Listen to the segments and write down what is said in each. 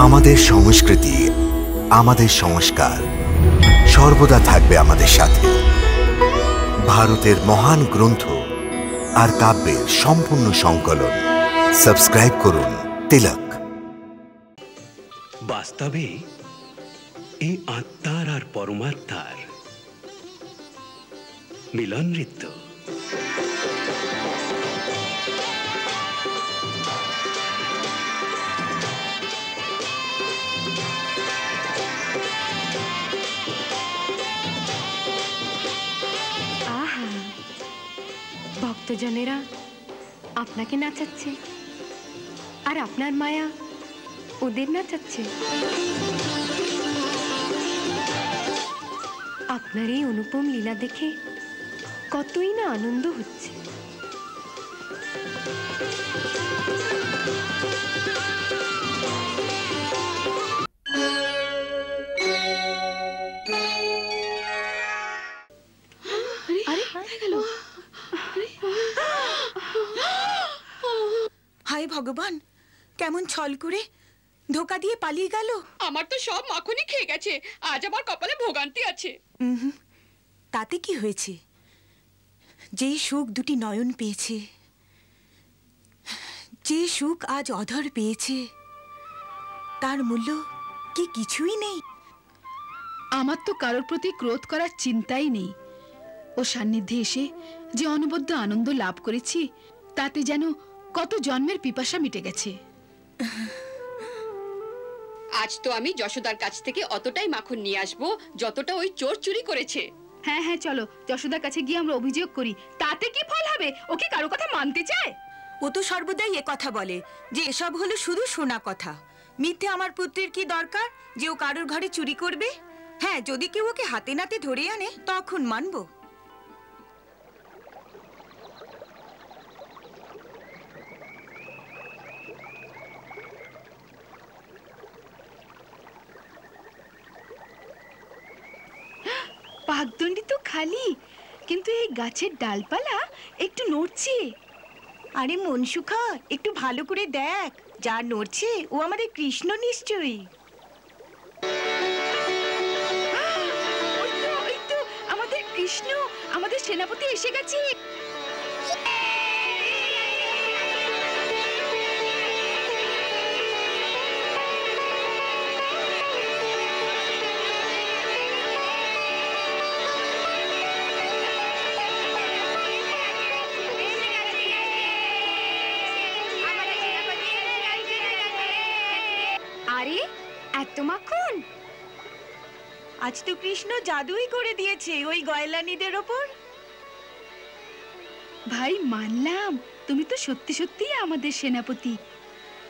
আমাদের সংস্কৃতি, আমাদের সংস্কার সর্বদা থাকবে আমাদের সাথে। ভারতের মহান গ্রন্থ আর কাব্যের সম্পূর্ণ সংকলন। সাবস্ক্রাইব করুন তিলক। বাস্তবে এই আত্মার আর পরমাত্মার মিলন নৃত্য। ভক্তজনেরা আপনাকে নাচাচ্ছে আর আপনার মায়া ওদের নাচাচ্ছে। আপনার এই অনুপম লীলা দেখে কতই না আনন্দ হচ্ছে। হায় ভগবান, কেমন ছল করে ধোকা দিয়ে পালিয়ে গেল। আমার তো সব মাখনই খেয়ে গেছে, আজ আমার কপালে ভোগান্তি আছে। তাতে কি হয়েছে? যে সুখ দুটি নয়ন পেয়েছে, যে সুখ আজ অধর পেয়েছে, তার মূল্য কি কিছুই নেই? আমার তো কারোর প্রতি ক্রোধ করার চিন্তাই নেই। ও সান্নিধ্যে এসে যে অনবদ্য আনন্দ লাভ করেছি, তাতে যেন কত জন্মের পিপাসা মিটে গেছে। আজ তো আমি যশোদার কাছ থেকে অতটাই মাখন নিয়ে আসবো যতটা ওই চোর চুরি করেছে। হ্যাঁ হ্যাঁ, চলো যশোদার কাছে গিয়ে আমরা অভিযোগ করি। তাতে কি ফল হবে? ও কি কারো কথা মানতে চায়? ও তো সর্বদাই এ কথা বলে যে এসব হলো শুধু শোনা কথা। মিথ্যে আমার পুত্রের কি দরকার যে ও কারোর ঘরে চুরি করবে? হ্যাঁ, যদি কেউ ওকে হাতে নাতে ধরে আনে তখন মানবো। পাকদণ্ডি তো খালি, কিন্তু এই গাছের ডালপালা একটু নড়ছে। আরে মনসুখা, একটু ভালো করে দেখ, যা নড়ছে ও আমাদের কৃষ্ণ নিশ্চয়ই। ওই তো আমাদের কৃষ্ণ, আমাদের সেনাপতি এসে গেছে। আরে এত মাখন! আজ তো কৃষ্ণ জাদুই করে দিয়েছে ওই গয়লানিদের ওপর। ভাই মানলাম, তুমি তো সত্যি সত্যি আমাদের সেনাপতি।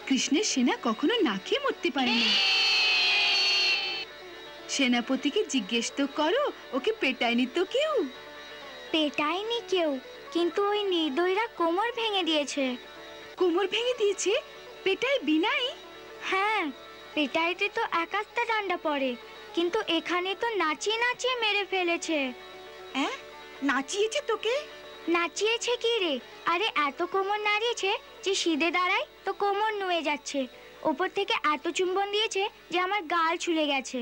কৃষ্ণের সেনা কখনো না খেয়ে মরতে পারে না। সেনাপতিকে জিজ্ঞেস তো করো, ওকে পেটায়নি তো কেউ? পেটায়নি কেউ, কিন্তু ওই নির্দয়ীরা কোমর ভেঙে দিয়েছে। কোমর ভেঙে দিয়েছে? পেটায় বিনাই? হ্যাঁ, পেটাইতে তো একাস্তা ডান্ডা পড়ে, কিন্তু এখানে তো নাচিয়ে নাচিয়ে মেরে ফেলেছে। হ্যাঁ, নাচিয়েছে তোকে? নাচিয়েছে কি রে? আরে এত কোমর নাড়িয়েছে যে সিধে দাঁড়ায় তো কোমর নুয়ে যাচ্ছে। ওপর থেকে এত চুম্বন দিয়েছে যে আমার গাল ছুলে গেছে।